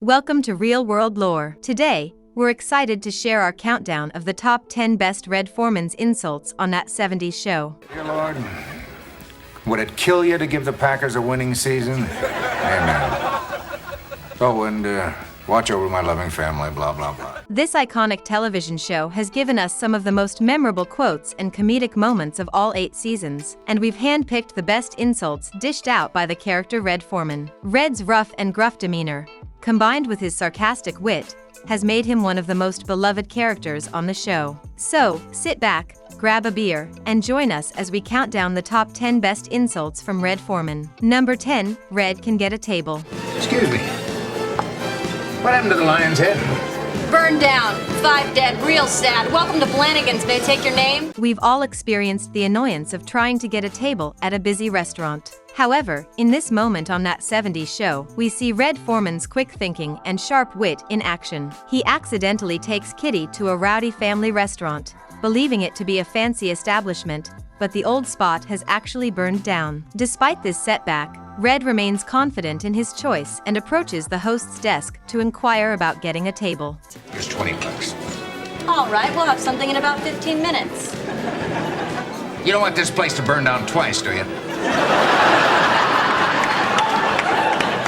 Welcome to Real World Lore. Today, we're excited to share our countdown of the top 10 best Red Foreman's insults on that 70s show. Dear Lord, would it kill you to give the Packers a winning season? Amen. Oh, and watch over my loving family, blah, blah, blah. This iconic television show has given us some of the most memorable quotes and comedic moments of all 8 seasons, and we've handpicked the best insults dished out by the character Red Foreman. Red's rough and gruff demeanor, combined with his sarcastic wit, has made him one of the most beloved characters on the show. So, sit back, grab a beer, and join us as we count down the top 10 best insults from Red Foreman. Number 10, Red can get a table. Excuse me. What happened to the Lion's Head? Burned down. 5 dead. Real sad. Welcome to Flanagan's. May I take your name? We've all experienced the annoyance of trying to get a table at a busy restaurant. However, in this moment on that 70s show, we see Red Foreman's quick thinking and sharp wit in action. He accidentally takes Kitty to a rowdy family restaurant, believing it to be a fancy establishment, but the old spot has actually burned down. Despite this setback, Red remains confident in his choice and approaches the host's desk to inquire about getting a table. Here's $20. All right, we'll have something in about 15 minutes. You don't want this place to burn down twice, do you?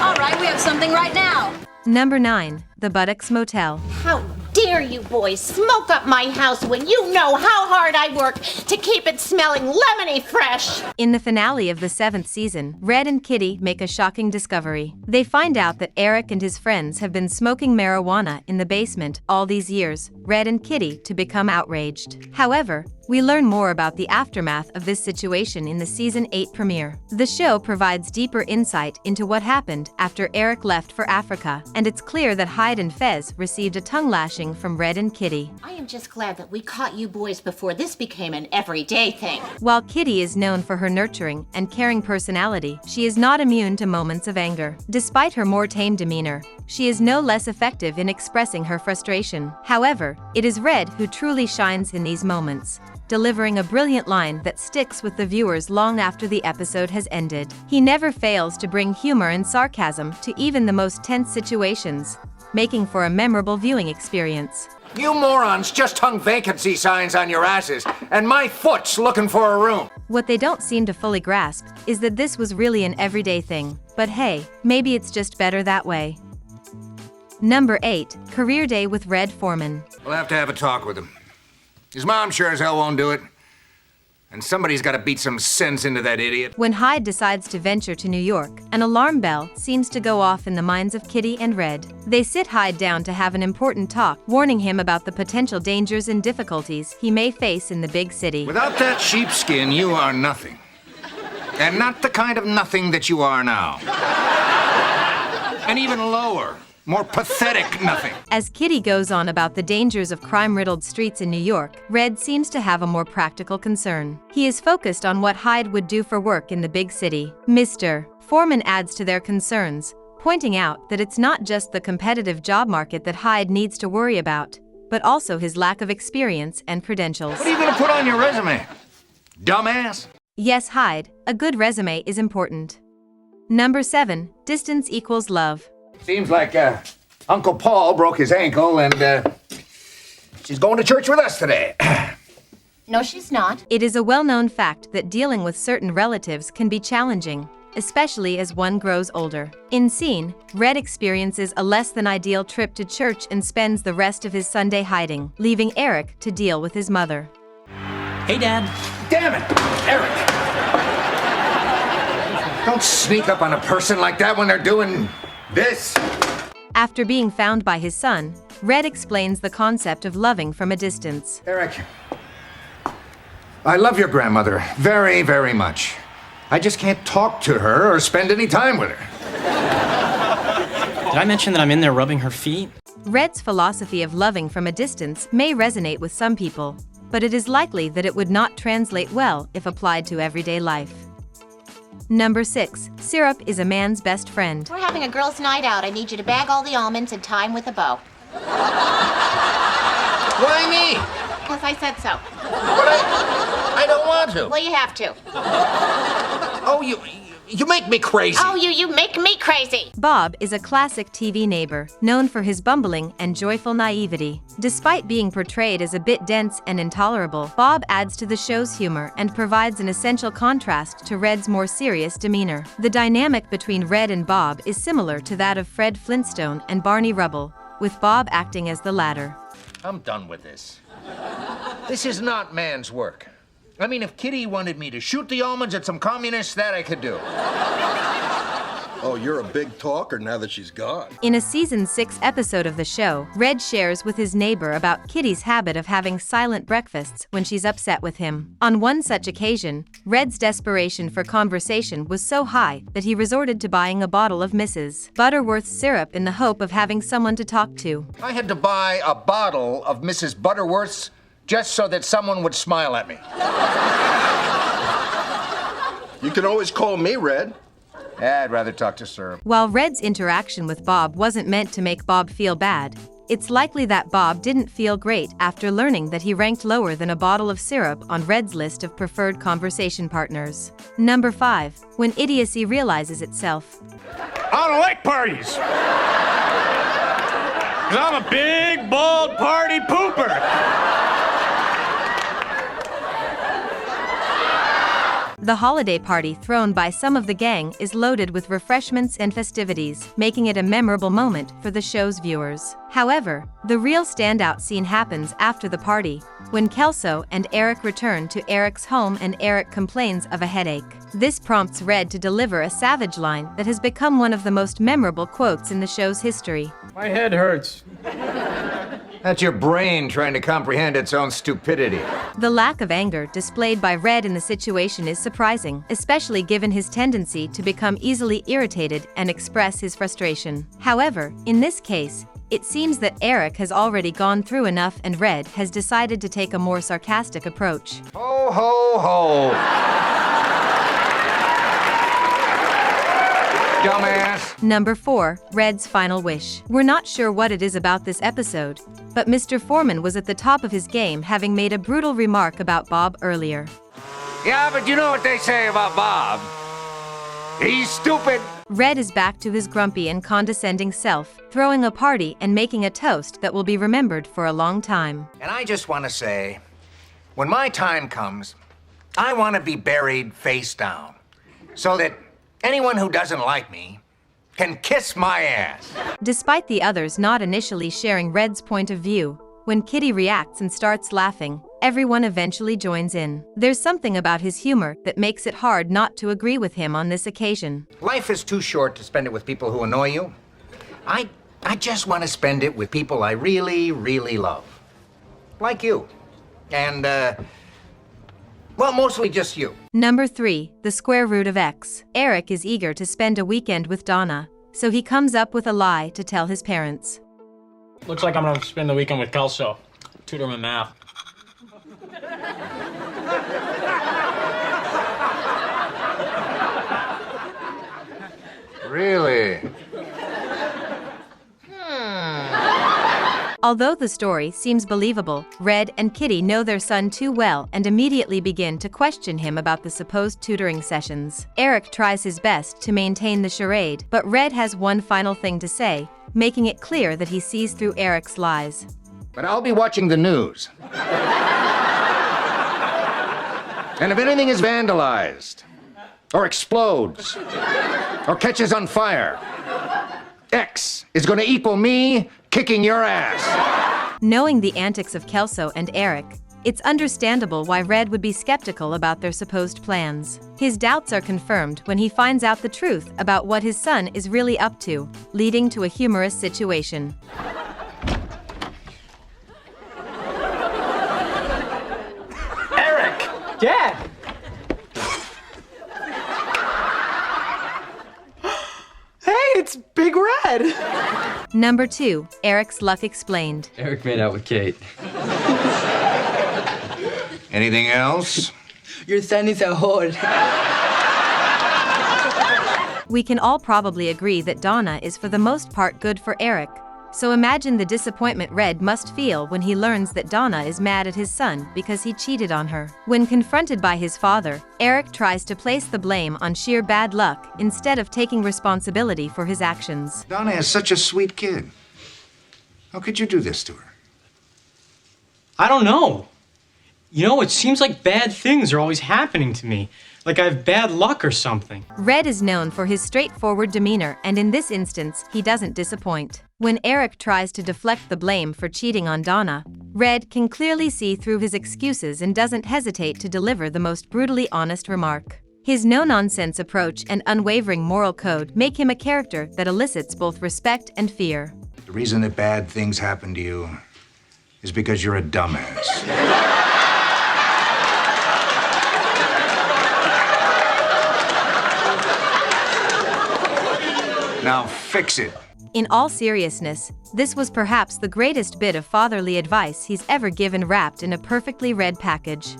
All right, we have something right now. Number 9, the Buttocks Motel. How dare you boys smoke up my house when you know how hard I work to keep it smelling lemony fresh? In the finale of the 7th season, Red and Kitty make a shocking discovery. They find out that Eric and his friends have been smoking marijuana in the basement all these years, Red and Kitty to become outraged. However, we learn more about the aftermath of this situation in the Season 8 premiere. The show provides deeper insight into what happened after Eric left for Africa, and it's clear that Hyde and Fez received a tongue lashing from Red and Kitty. I am just glad that we caught you boys before this became an everyday thing. While Kitty is known for her nurturing and caring personality, she is not immune to moments of anger. Despite her more tame demeanor, she is no less effective in expressing her frustration. However, it is Red who truly shines in these moments, delivering a brilliant line that sticks with the viewers long after the episode has ended. He never fails to bring humor and sarcasm to even the most tense situations, making for a memorable viewing experience. You morons just hung vacancy signs on your asses, and my foot's looking for a room. What they don't seem to fully grasp is that this was really an everyday thing. But hey, maybe it's just better that way. Number 8, Career Day with Red Foreman. We'll have to have a talk with him. His mom sure as hell won't do it. And somebody's got to beat some sense into that idiot. When Hyde decides to venture to New York, an alarm bell seems to go off in the minds of Kitty and Red. They sit Hyde down to have an important talk, warning him about the potential dangers and difficulties he may face in the big city. Without that sheepskin, you are nothing. And not the kind of nothing that you are now. And even lower. More pathetic nothing. As Kitty goes on about the dangers of crime-riddled streets in New York, Red seems to have a more practical concern. He is focused on what Hyde would do for work in the big city. Mr. Foreman adds to their concerns, pointing out that it's not just the competitive job market that Hyde needs to worry about, but also his lack of experience and credentials. What are you gonna put on your resume? Dumbass? Yes, Hyde, a good resume is important. Number 7, Distance Equals Love. Seems like Uncle Paul broke his ankle and she's going to church with us today. No, she's not. It is a well-known fact that dealing with certain relatives can be challenging, especially as one grows older. In scene, Red experiences a less-than-ideal trip to church and spends the rest of his Sunday hiding, leaving Eric to deal with his mother. Hey, Dad. Damn it, Eric! Don't sneak up on a person like that when they're doing this. After being found by his son, Red explains the concept of loving from a distance. Eric, I love your grandmother very, very much. I just can't talk to her or spend any time with her. Did I mention that I'm in there rubbing her feet? Red's philosophy of loving from a distance may resonate with some people, but it is likely that it would not translate well if applied to everyday life. Number 6, Syrup is a man's best friend. We're having a girls' night out. I need you to bag all the almonds and tie them with a bow. Why me? Because I said so. But I don't want to. Well, you have to. Oh, You make me crazy. Oh, you make me crazy. Bob is a classic TV neighbor, known for his bumbling and joyful naivety. Despite being portrayed as a bit dense and intolerable, Bob adds to the show's humor and provides an essential contrast to Red's more serious demeanor. The dynamic between Red and Bob is similar to that of Fred Flintstone and Barney Rubble, with Bob acting as the latter. I'm done with this. This is not man's work. I mean, if Kitty wanted me to shoot the almonds at some communists, that I could do. Oh, you're a big talker now that she's gone. In a season 6 episode of the show, Red shares with his neighbor about Kitty's habit of having silent breakfasts when she's upset with him. On one such occasion, Red's desperation for conversation was so high that he resorted to buying a bottle of Mrs. Butterworth's syrup in the hope of having someone to talk to. I had to buy a bottle of Mrs. Butterworth's just so that someone would smile at me. You can always call me Red. I'd rather talk to syrup. While Red's interaction with Bob wasn't meant to make Bob feel bad, it's likely that Bob didn't feel great after learning that he ranked lower than a bottle of syrup on Red's list of preferred conversation partners. Number 5. When idiocy realizes itself. I don't like parties. 'Cause I'm a big, bald party pooper. The holiday party thrown by some of the gang is loaded with refreshments and festivities, making it a memorable moment for the show's viewers. However, the real standout scene happens after the party, when Kelso and Eric return to Eric's home and Eric complains of a headache. This prompts Red to deliver a savage line that has become one of the most memorable quotes in the show's history. My head hurts. That's your brain trying to comprehend its own stupidity. The lack of anger displayed by Red in the situation is surprising, especially given his tendency to become easily irritated and express his frustration. However, in this case, it seems that Eric has already gone through enough and Red has decided to take a more sarcastic approach. Ho, ho, ho. Dumbass. Number 4. Red's final wish. We're not sure what it is about this episode, but Mr. Foreman was at the top of his game, having made a brutal remark about Bob earlier. Yeah, but you know what they say about Bob. He's stupid. Red is back to his grumpy and condescending self, throwing a party and making a toast that will be remembered for a long time. And I just want to say, when my time comes, I want to be buried face down, so that anyone who doesn't like me can kiss my ass. Despite the others not initially sharing Red's point of view, when Kitty reacts and starts laughing, everyone eventually joins in. There's something about his humor that makes it hard not to agree with him on this occasion. Life is too short to spend it with people who annoy you. I just want to spend it with people I really, really love. Like you. And, well, mostly just you. Number 3. The square root of X. Eric is eager to spend a weekend with Donna, so he comes up with a lie to tell his parents. Looks like I'm gonna spend the weekend with Kelso. Tutor him in math. Really? Although the story seems believable, Red and Kitty know their son too well and immediately begin to question him about the supposed tutoring sessions. Eric tries his best to maintain the charade, but Red has one final thing to say, making it clear that he sees through Eric's lies. But I'll be watching the news. And if anything is vandalized, or explodes, or catches on fire, X is going to equal me kicking your ass. Knowing the antics of Kelso and Eric, it's understandable why Red would be skeptical about their supposed plans. His doubts are confirmed when he finds out the truth about what his son is really up to, leading to a humorous situation. Eric! Dad! Hey, it's Big Red! Number 2. Eric's luck explained. Eric made out with Kate. Anything else? Your son is a whore. We can all probably agree that Donna is for the most part good for Eric, So imagine the disappointment Red must feel when he learns that Donna is mad at his son because he cheated on her. When confronted by his father, Eric tries to place the blame on sheer bad luck instead of taking responsibility for his actions. Donna is such a sweet kid. How could you do this to her? I don't know. You know, it seems like bad things are always happening to me. Like I have bad luck or something. Red is known for his straightforward demeanor, and in this instance, he doesn't disappoint. When Eric tries to deflect the blame for cheating on Donna, Red can clearly see through his excuses and doesn't hesitate to deliver the most brutally honest remark. His no-nonsense approach and unwavering moral code make him a character that elicits both respect and fear. The reason that bad things happen to you is because you're a dumbass. Now fix it. In all seriousness, this was perhaps the greatest bit of fatherly advice he's ever given, wrapped in a perfectly Red package.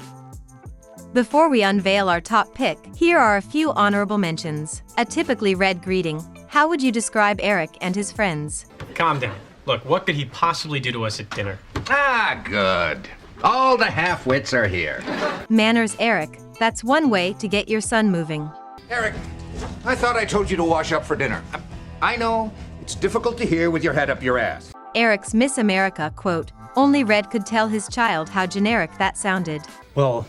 Before we unveil our top pick, here are a few honorable mentions. A typically Red greeting. How would you describe Eric and his friends? Calm down. Look, what could he possibly do to us at dinner? Ah, good. All the half-wits are here. Manners Eric. That's one way to get your son moving. Eric, I thought I told you to wash up for dinner. I know, it's difficult to hear with your head up your ass. Eric's Miss America quote. Only Red could tell his child how generic that sounded. Well,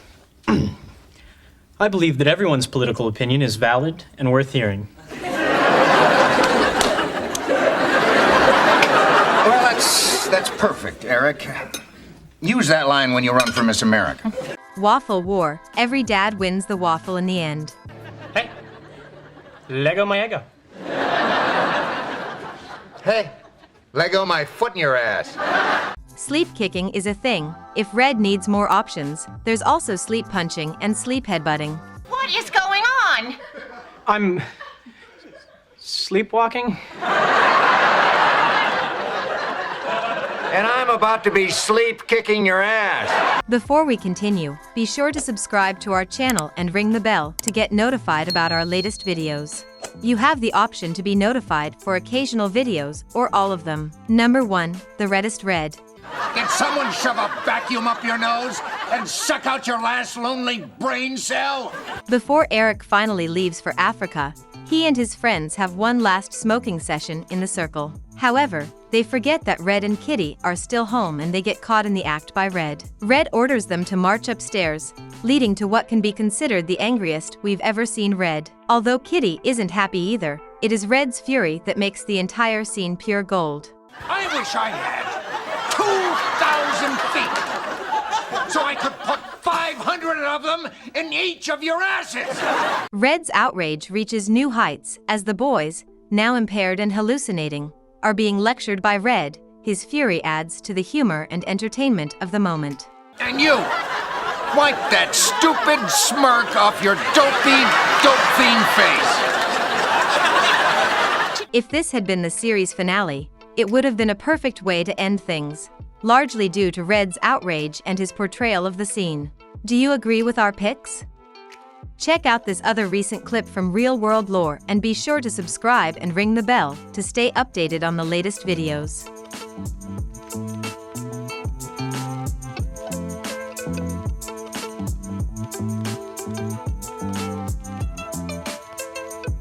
I believe that everyone's political opinion is valid and worth hearing. Well, that's perfect, Eric. Use that line when you run for Miss America. Waffle war. Every dad wins the waffle in the end. Hey, Lego my ego. Hey, Lego my foot in your ass. Sleep kicking is a thing. If Red needs more options, there's also sleep punching and sleep headbutting. What is going on? I'm sleepwalking. And I'm about to be sleep kicking your ass. Before we continue, be sure to subscribe to our channel and ring the bell to get notified about our latest videos. You have the option to be notified for occasional videos or all of them. Number 1, the reddest Red. Did someone shove a vacuum up your nose and suck out your last lonely brain cell? Before Eric finally leaves for Africa, he and his friends have one last smoking session in the circle. However, they forget that Red and Kitty are still home and they get caught in the act by Red. Red orders them to march upstairs, leading to what can be considered the angriest we've ever seen Red. Although Kitty isn't happy either, it is Red's fury that makes the entire scene pure gold. I wish I had 2,000 feet so I could put 500 of them in each of your asses. Red's outrage reaches new heights as the boys, now impaired and hallucinating, are being lectured by Red. His fury adds to the humor and entertainment of the moment. And you, wipe that stupid smirk off your dopey, dope fiend face. If this had been the series finale, it would have been a perfect way to end things, largely due to Red's outrage and his portrayal of the scene. Do you agree with our picks? Check out this other recent clip from Real World Lore and be sure to subscribe and ring the bell to stay updated on the latest videos.